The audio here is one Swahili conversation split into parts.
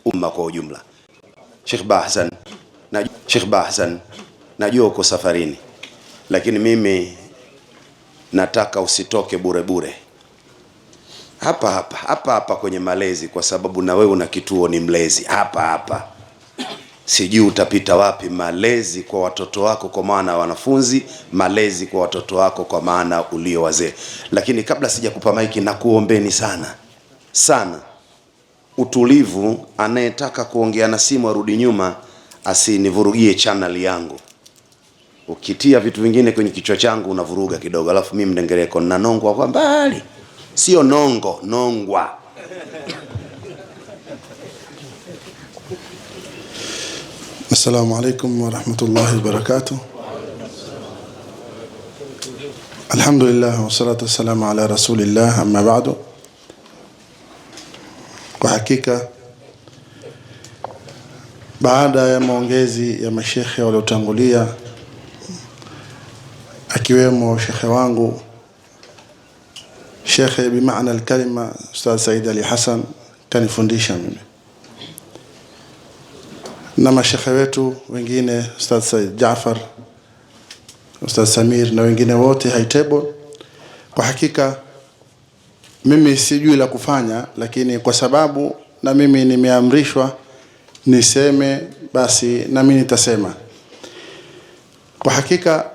umma kwa ujumla. Sheikh Bahsan, najua uko safarini, lakini mimi nataka usitoke bure bure hapa kwenye malezi, kwa sababu na wewe una kituo, ni mlezi hapa. Sijui utapita wapi. Malezi kwa watoto wako kwa maana wanafunzi, malezi kwa watoto wako kwa maana ulio wazee. Lakini kabla sijakupa maiki, na kuombeni sana utulivu. Anayetaka kuongea na simu arudi nyuma, asinivurugie channel yangu. Ukitia vitu vingine kwenye kichwa changu unavuruga kidogo, alafu mimi mdengereko na nongwa kwa mbali. Sio nongwa. Assalamu alaikum wa rahmatullahi wa barakatuh. Alhamdulillah wa salatu wassalamu ala rasulillah, amma ba'du. Kwa hakika baada ya maongezi ya mashekhe waliotangulia, akiwemo shekhe wangu shekhe bimaana alkalima Ustadh Said Ali Hassan, kanifundisha mimi, na mashekhe wetu wengine Ustadh Said Jaafar, Ustadh Samir na wengine wote high table. Kwa hakika mimi sijui la kufanya, lakini kwa sababu na mimi nimeamrishwa niseme, basi na mimi nitasema. Kwa hakika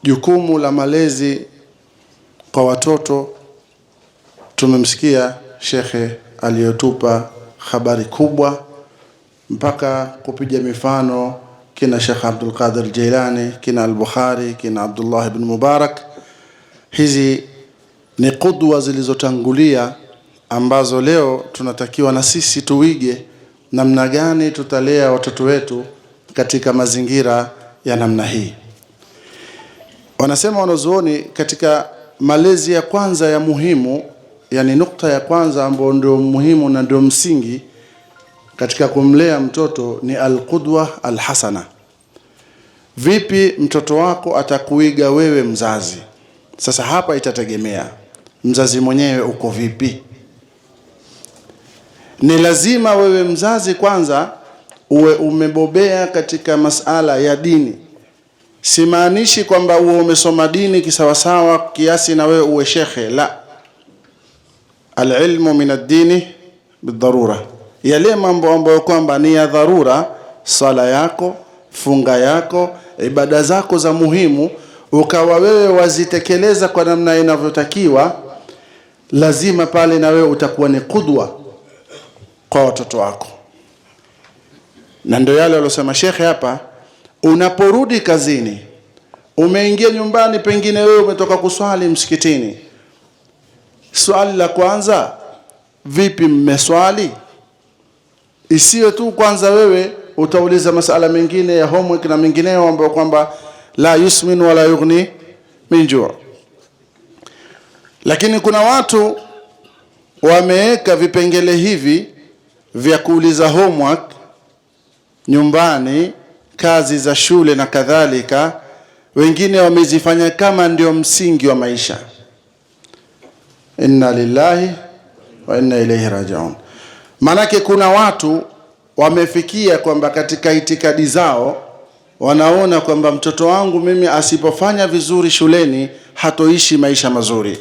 jukumu la malezi kwa watoto, tumemsikia shekhe aliyotupa habari kubwa, mpaka kupiga mifano kina Sheikh Abdul Qadir Jilani, kina Al-Bukhari, kina Abdullah ibn Mubarak. Hizi ni qudwa zilizotangulia ambazo leo tunatakiwa na sisi tuige namna gani tutalea watoto wetu katika mazingira ya namna hii. Wanasema wanazuoni katika malezi ya kwanza ya muhimu, yani nukta ya kwanza ambayo ndio muhimu na ndio msingi katika kumlea mtoto, ni al-qudwa al-hasana. Vipi mtoto wako atakuiga wewe mzazi? Sasa hapa itategemea mzazi mwenyewe uko vipi. Ni lazima wewe mzazi kwanza uwe umebobea katika masala ya dini. Simaanishi kwamba uwe umesoma dini kisawasawa kiasi na wewe uwe shekhe, la. Al-ilmu min ad-dini bid-darura. Yale mambo ambayo kwamba ni ya dharura, sala yako, funga yako, ibada zako za muhimu, ukawa wewe wazitekeleza kwa namna inavyotakiwa, lazima pale na wewe utakuwa ni qudwa kwa watoto wako. Na ndio yale aliyosema shekhe hapa, unaporudi kazini, umeingia nyumbani, pengine wewe umetoka kuswali msikitini, swali la kwanza, vipi mmeswali? Isiwe tu kwanza wewe utauliza masala mengine ya homework na mengineo ambayo kwamba la yusmin wala yughni min ju'. Lakini kuna watu wameweka vipengele hivi vya kuuliza homework nyumbani, kazi za shule na kadhalika, wengine wamezifanya kama ndio msingi wa maisha. Inna lillahi wa inna ilaihi raji'un. Manake kuna watu wamefikia kwamba katika itikadi zao wanaona kwamba mtoto wangu mimi asipofanya vizuri shuleni hatoishi maisha mazuri.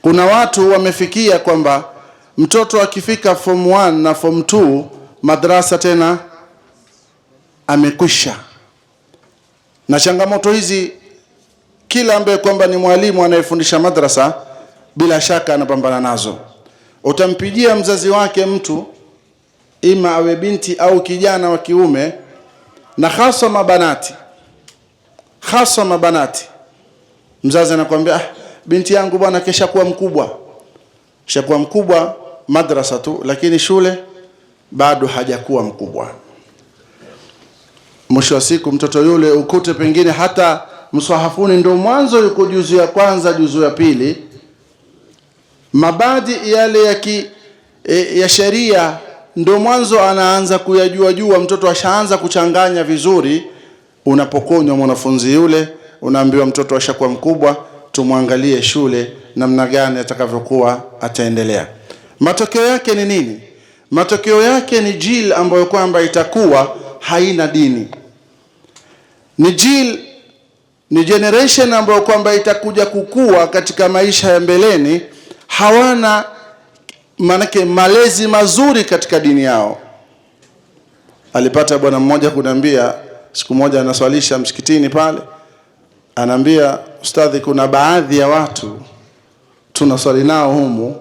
Kuna watu wamefikia kwamba mtoto akifika form 1 na form 2 madrasa tena amekwisha. Na changamoto hizi kila ambaye kwamba ni mwalimu anayefundisha madrasa bila shaka anapambana nazo. Utampigia mzazi wake mtu, ima awe binti au kijana wa kiume, na hasa mabanati, mzazi anakuambia, binti yangu bwana kesha kuwa mkubwa madrasa tu, lakini shule bado hajakuwa mkubwa. Mwisho wa siku mtoto yule ukute pengine hata mswahafuni ndio mwanzo yuko juzu ya kwanza, juzu ya pili, mabadi yale ya sheria ndio mwanzo anaanza kuyajua, mtoto ashaanza kuchanganya vizuri. Unapokonywa mwanafunzi yule, unaambiwa mtoto ashakuwa mkubwa, tumwangalie shule namna gani atakavyokuwa ataendelea. Matokeo yake ni nini? matokeo yake ni jil ambayo kwamba itakuwa haina dini, ni generation ambayo kwamba itakuja kukua katika maisha ya mbeleni, hawana manake malezi mazuri katika dini yao. Alipata bwana mmoja kuniambia siku moja, anaswalisha msikitini pale, anaambia, ustadhi, kuna baadhi ya watu tunaswali nao humu,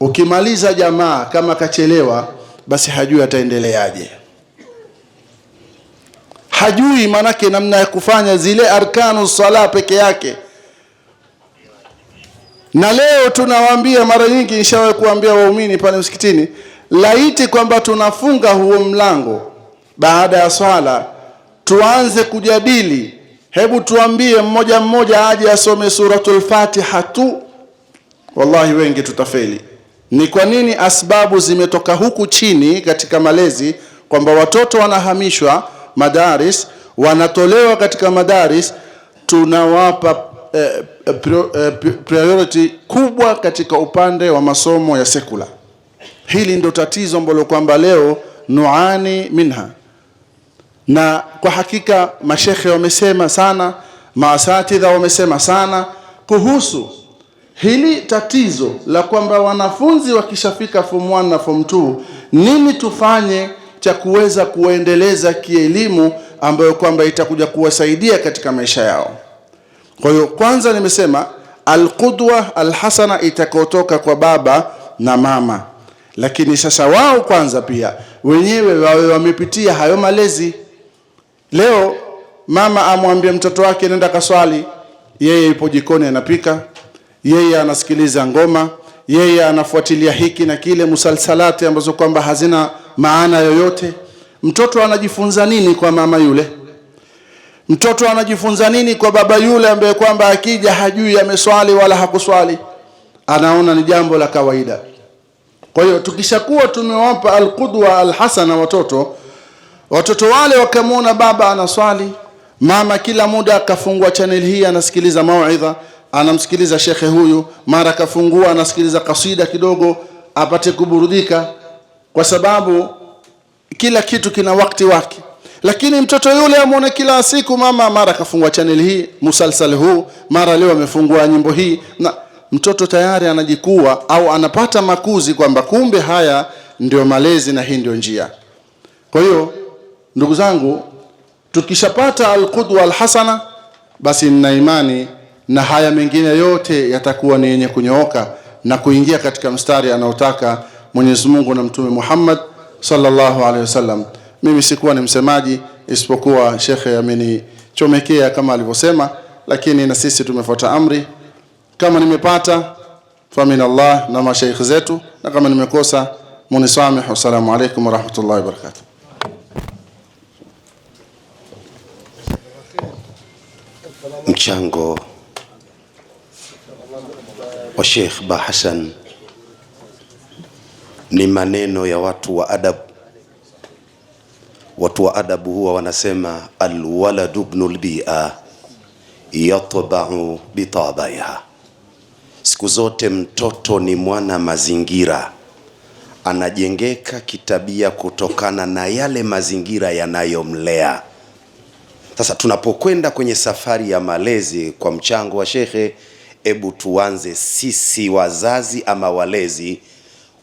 ukimaliza jamaa kama kachelewa, basi hajui ataendeleaje, hajui manake namna ya kufanya zile arkanu sala peke yake. Na leo tunawaambia mara nyingi, nishawahi kuambia waumini pale msikitini, laiti kwamba tunafunga huo mlango baada ya swala, tuanze kujadili, hebu tuambie mmoja mmoja aje asome suratul Fatiha tu, wallahi wengi tutafeli. Ni kwa nini? Asbabu zimetoka huku chini katika malezi, kwamba watoto wanahamishwa madaris, wanatolewa katika madaris, tunawapa priority kubwa katika upande wa masomo ya sekula. Hili ndio tatizo ambalo kwamba leo nuani minha, na kwa hakika mashekhe wamesema sana, maasatidha wamesema sana kuhusu hili tatizo la kwamba wanafunzi wakishafika form 1 na form 2, nini tufanye cha kuweza kuendeleza kielimu ambayo kwamba itakuja kuwasaidia katika maisha yao. Kwa hiyo kwanza nimesema alqudwa alhasana itakotoka kwa baba na mama, lakini sasa wao kwanza pia wenyewe wawe wamepitia hayo malezi. Leo mama amwambie mtoto wake nenda kaswali, yeye yupo jikoni anapika, yeye anasikiliza ngoma, yeye anafuatilia hiki na kile, musalsalati ambazo kwamba hazina maana yoyote. Mtoto anajifunza nini kwa mama yule? Mtoto anajifunza nini kwa baba yule ambaye kwamba akija hajui ameswali wala hakuswali, anaona ni jambo la kawaida? Kwa hiyo tukishakuwa tumewapa alqudwa alhasana watoto wale wakamwona baba anaswali, mama kila muda akafungua channel hii anasikiliza mauidha, anamsikiliza shekhe huyu, mara kafungua anasikiliza kasida kidogo apate kuburudika, kwa sababu kila kitu kina wakati wake. Lakini mtoto yule amuone kila siku mama mara kafungua channel hii, musalsal huu, mara leo amefungua nyimbo hii, na mtoto tayari anajikua au anapata makuzi kwamba kumbe haya ndio malezi na hii ndio njia. Kwa hiyo ndugu zangu, tukishapata alqudwa alhasana, basi nina imani na haya mengine yote yatakuwa ni yenye kunyooka na kuingia katika mstari anaotaka Mwenyezi Mungu na Mtume Muhammad sallallahu alaihi wasallam. Mimi sikuwa ni msemaji, isipokuwa shekhe amenichomekea kama alivyosema, lakini na sisi tumefuata amri. Kama nimepata famin Allah na mashaikh zetu, na kama nimekosa munisamehe. Assalamu alaikum warahmatullahi wabarakatuh. Mchango wa Sheikh Ba Hassan ni maneno ya watu wa adabu. Watu wa adabu huwa wanasema alwaladu ibnul bi'a yatba'u bitabaiha. Siku zote mtoto ni mwana mazingira, anajengeka kitabia kutokana na yale mazingira yanayomlea. Sasa tunapokwenda kwenye safari ya malezi kwa mchango wa shekhe, ebu tuanze sisi wazazi ama walezi,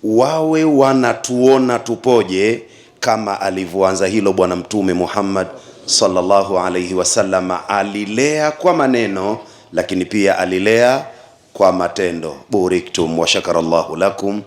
wawe wanatuona tupoje kama alivyoanza hilo Bwana Mtume Muhammad sallallahu alayhi wasallam. Alilea kwa maneno, lakini pia alilea kwa matendo. Buriktum wa shakarallahu lakum.